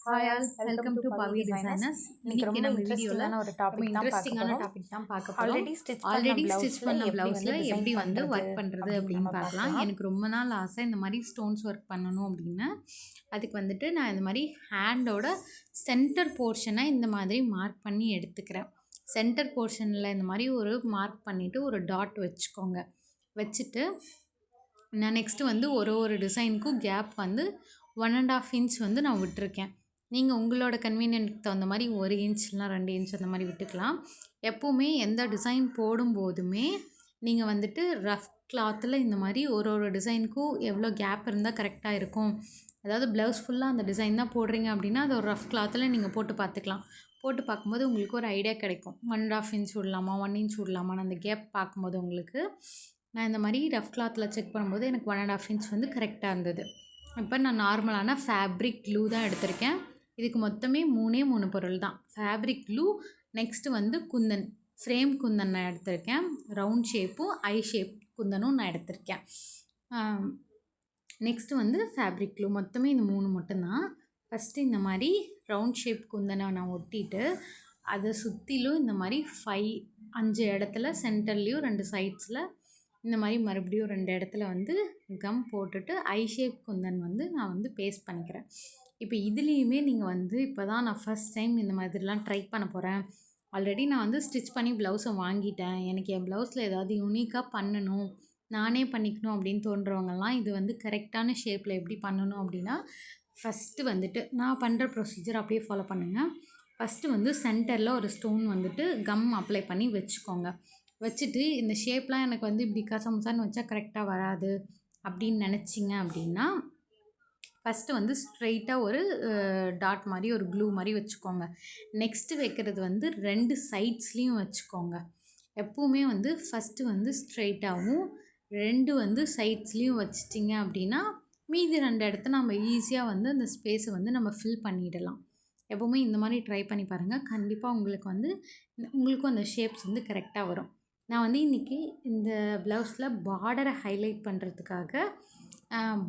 Hi all, welcome to Pavi designers. இன்னைக்கு நம்ம வீடியோவில் ஒரு டாபிக் இன்ட்ரெஸ்டிங்கான டாபிக் தான் பார்க்க போகிறோம். ஆல்ரெடி ஸ்டிச் பண்ண ப்ளவுஸில் எப்படி வந்து ஒர்க் பண்ணுறது அப்படின்னு பார்க்கலாம். எனக்கு ரொம்ப நாள் ஆசை இந்த மாதிரி ஸ்டோன்ஸ் ஒர்க் பண்ணணும் அப்படின்னு. அதுக்கு வந்துட்டு நான் இந்த மாதிரி ஹேண்டோட சென்டர் போர்ஷனை இந்த மாதிரி மார்க் பண்ணி எடுத்துக்கிறேன். சென்டர் போர்ஷனில் இந்த மாதிரி ஒரு மார்க் பண்ணிவிட்டு ஒரு டாட் வச்சுக்கோங்க. வச்சுட்டு நான் நெக்ஸ்ட்டு வந்து ஒரு டிசைனுக்கும் கேப் வந்து 1.5 இன்ச் வந்து நான் விட்டுருக்கேன். நீங்கள் உங்களோட கன்வீனியன்ட்க்கு தகுந்த மாதிரி 1 இன்ச் இல்லைனா 2 இன்ச் அந்த மாதிரி விட்டுக்கலாம். எப்போவுமே எந்த டிசைன் போடும்போதுமே நீங்கள் வந்துட்டு ரஃப் கிளாத்தில் இந்த மாதிரி ஒரு டிசைனுக்கும் எவ்வளோ கேப் இருந்தால் கரெக்டாக இருக்கும். அதாவது ப்ளவுஸ் ஃபுல்லாக அந்த டிசைன் தான் போடுறீங்க அப்படின்னா அது ஒரு ரஃப் கிளாத்தில் நீங்கள் போட்டு பார்த்துக்கலாம். போட்டு பார்க்கும்போது உங்களுக்கு ஒரு ஐடியா கிடைக்கும். 1.5 இன்ச் விடலாமா, 1 இன்ச் விடலாமான்னு அந்த கேப் பார்க்கும்போது உங்களுக்கு. நான் இந்த மாதிரி ரஃப் கிளாத்தில் செக் பண்ணும்போது எனக்கு 1.5 இன்ச் வந்து கரெக்டாக இருந்தது. இப்போ நான் நார்மலான ஃபேப்ரிக் க்ளூ தான் எடுத்திருக்கேன். இதுக்கு மொத்தமே 3 பொருள் தான். ஃபேப்ரிக் க்ளூ, நெக்ஸ்ட்டு வந்து குந்தன், ஃப்ரேம் குந்தன் நான் எடுத்திருக்கேன். ரவுண்ட் ஷேப்பும் ஐ ஷேப் குந்தனும் நான் எடுத்திருக்கேன். நெக்ஸ்ட்டு வந்து ஃபேப்ரிக் க்ளூ. மொத்தமே இந்த 3 மட்டும்தான். ஃபஸ்ட்டு இந்த மாதிரி ரவுண்ட் ஷேப் குந்தனை நான் ஒட்டிட்டு அதை சுற்றிலும் இந்த மாதிரி 5 இடத்துல சென்டர்லேயும் 2 சைட்ஸில் இந்த மாதிரி மறுபடியும் 2 இடத்துல வந்து கம் போட்டுட்டு ஐ ஷேப் குந்தன் வந்து நான் வந்து பேஸ்ட் பண்ணிக்கிறேன். இப்போ இதுலேயுமே நீங்கள் வந்து இப்போ தான் நான் ஃபஸ்ட் டைம் இந்த மாதிரிலாம் ட்ரை பண்ண போகிறேன். ஆல்ரெடி நான் வந்து ஸ்டிச் பண்ணி ப்ளவுஸை வாங்கிட்டேன். எனக்கு என் ப்ளவுஸில் ஏதாவது யூனிக்காக பண்ணணும், நானே பண்ணிக்கணும் அப்படின்னு தோன்றவங்கலாம் இது வந்து கரெக்டான ஷேப்பில் எப்படி பண்ணணும் அப்படின்னா, ஃபஸ்ட்டு வந்துட்டு நான் பண்ணுற ப்ரொசீஜர் அப்படியே ஃபாலோ பண்ணுங்கள். ஃபஸ்ட்டு வந்து சென்டரில் ஒரு ஸ்டோன் வந்துட்டு கம் அப்ளை பண்ணி வச்சுக்கோங்க. வச்சுட்டு இந்த ஷேப்லாம் எனக்கு வந்து இப்படி கசமுசான்னு வச்சா கரெக்டாக வராது அப்படின்னு நினச்சிங்க அப்படின்னா, ஃபஸ்ட்டு வந்து ஸ்ட்ரெயிட்டாக ஒரு டாட் மாதிரி ஒரு க்ளூ மாதிரி வச்சுக்கோங்க. நெக்ஸ்ட்டு வைக்கிறது வந்து 2 சைட்ஸ்லேயும் வச்சுக்கோங்க. எப்போவுமே வந்து ஃபஸ்ட்டு வந்து ஸ்ட்ரெயிட்டாகவும் 2 வந்து சைட்ஸ்லேயும் வச்சிட்டிங்க அப்படின்னா மீதி 2 இடத்த நம்ம ஈஸியாக வந்து அந்த ஸ்பேஸை வந்து நம்ம ஃபில் பண்ணிடலாம். எப்போவுமே இந்த மாதிரி ட்ரை பண்ணி பாருங்கள். கண்டிப்பாக உங்களுக்கும் அந்த ஷேப்ஸ் வந்து கரெக்டாக வரும். நான் வந்து இன்றைக்கி இந்த ப்ளவுஸில் பார்டரை ஹைலைட் பண்ணுறதுக்காக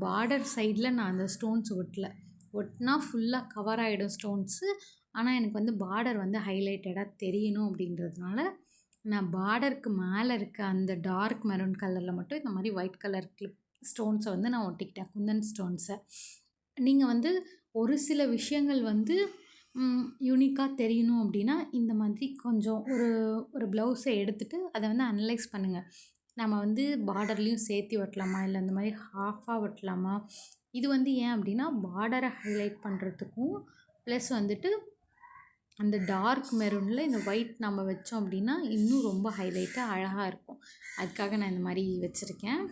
பார்டர் சைடில் நான் அந்த ஸ்டோன்ஸ் ஒட்டினா ஃபுல்லாக கவர் ஆகிடும் ஸ்டோன்ஸு. ஆனால் எனக்கு வந்து பார்டர் வந்து ஹைலைட்டடாக தெரியணும் அப்படின்றதுனால நான் பார்டருக்கு மேலே இருக்க அந்த டார்க் மெரூன் கலரில் மட்டும் இந்த மாதிரி ஒயிட் கலர் ஸ்டோன்ஸை வந்து நான் ஒட்டிக்கிட்டேன், குந்தன் ஸ்டோன்ஸை. நீங்கள் வந்து ஒரு சில விஷயங்கள் வந்து யூனிக்காக தெரியணும் அப்படின்னா இந்த மாதிரி கொஞ்சம் ஒரு ப்ளவுஸை எடுத்துகிட்டு அதை வந்து அனலைஸ் பண்ணுங்கள். நம்ம வந்து பார்டர்லேயும் சேர்த்து ஒட்டலாமா, இல்லை இந்த மாதிரி ஹாஃபாக ஒட்டலாமா. இது வந்து ஏன் அப்படின்னா பார்டரை ஹைலைட் பண்ணுறதுக்கும் ப்ளஸ் வந்துட்டு அந்த டார்க் மெரூனில் இந்த ஒயிட் நம்ம வச்சோம் அப்படின்னா இன்னும் ரொம்ப ஹைலைட்டாக அழகாக இருக்கும். அதுக்காக நான் இந்த மாதிரி வச்சுருக்கேன்.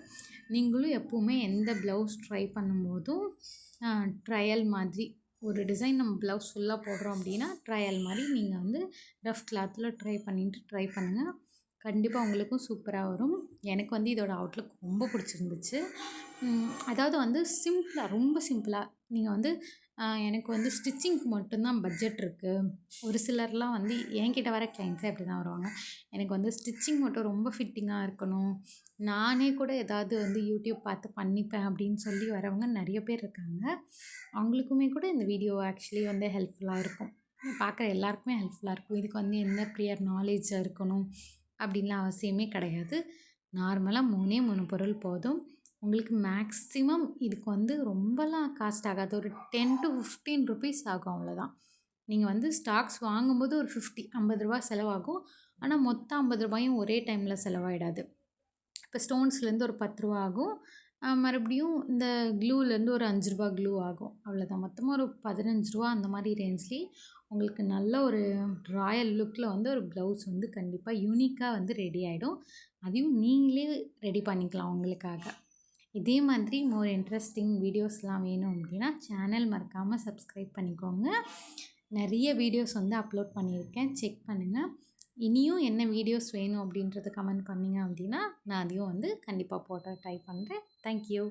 நீங்களும் எப்போவுமே எந்த ப்ளவுஸ் ட்ரை பண்ணும்போதும் ட்ரையல் மாதிரி ஒரு டிசைன் நம்ம ப்ளவுஸ் ஃபுல்லாக போடுறோம் அப்படின்னா ட்ரையல் மாதிரி நீங்கள் வந்து ரஃப் கிளாத்தில் ட்ரை பண்ணுங்கள். கண்டிப்பாக உங்களுக்கும் சூப்பராக வரும். எனக்கு வந்து இதோட அவுட்லுக் ரொம்ப பிடிச்சிருந்துச்சு. அதாவது வந்து ரொம்ப சிம்பிளாக நீங்கள் வந்து எனக்கு வந்து ஸ்டிச்சிங்க்கு மட்டும்தான் பட்ஜெட் இருக்குது. ஒரு சிலர்லாம் வந்து என்கிட்ட வர கிளைண்ட்ஸே அப்படி தான் வருவாங்க. எனக்கு வந்து ஸ்டிச்சிங் மட்டும் ரொம்ப ஃபிட்டிங்காக இருக்கணும், நானே கூட ஏதாவது வந்து யூடியூப் பார்த்து பண்ணிப்பேன் அப்படின்னு சொல்லி வரவங்க நிறைய பேர் இருக்காங்க. அவங்களுக்குமே கூட இந்த வீடியோ ஆக்சுவலி வந்து ஹெல்ப்ஃபுல்லாக இருக்கும். பார்க்குற எல்லாருக்குமே ஹெல்ப்ஃபுல்லாக இருக்கும். இதுக்கு வந்து என்ன ப்ரியர் நாலேஜ் இருக்கணும் அப்படின்லாம் அவசியமே கிடையாது. நார்மலாக 3 பொருள் போதும். உங்களுக்கு மேக்ஸிமம் இதுக்கு வந்து ரொம்பலாம் காஸ்ட் ஆகாது. ஒரு 10 to 15 ருபீஸ் ஆகும், அவ்வளோதான். நீங்கள் வந்து ஸ்டாக்ஸ் வாங்கும்போது ஒரு 50 ரூபா செலவாகும். ஆனால் மொத்தம் 50 ரூபாயும் ஒரே டைமில் செலவாயிடாது. இப்போ ஸ்டோன்ஸ்லேருந்து ஒரு 10 ரூபா ஆகும். மறுபடியும் இந்த க்ளூலேருந்து ஒரு 5 ரூபா க்ளூ ஆகும், அவ்வளோதான். மொத்தமாக ஒரு 15 ரூபா அந்த மாதிரி ரேஞ்ச்லேயே உங்களுக்கு நல்ல ஒரு ராயல் லுக்கில் வந்து ஒரு ப்ளவுஸ் வந்து கண்டிப்பாக யூனிக்காக வந்து ரெடி ஆகிடும். அதையும் நீங்களே ரெடி பண்ணிக்கலாம் உங்களுக்காக. இதே மாதிரி மோர் இன்ட்ரெஸ்டிங் வீடியோஸ்லாம் வேணும் அப்படின்னா சேனல் மறக்காமல் சப்ஸ்கிரைப் பண்ணிக்கோங்க. நிறைய வீடியோஸ் வந்து அப்லோட் பண்ணியிருக்கேன், செக் பண்ணுங்கள். இனியும் என்ன வீடியோஸ் வேணும் அப்படின்றத கமெண்ட் பண்ணிங்க அப்படின்னா நான் அதையும் வந்து கண்டிப்பாக போட ட்ரை பண்ணுறேன். தேங்க்யூ.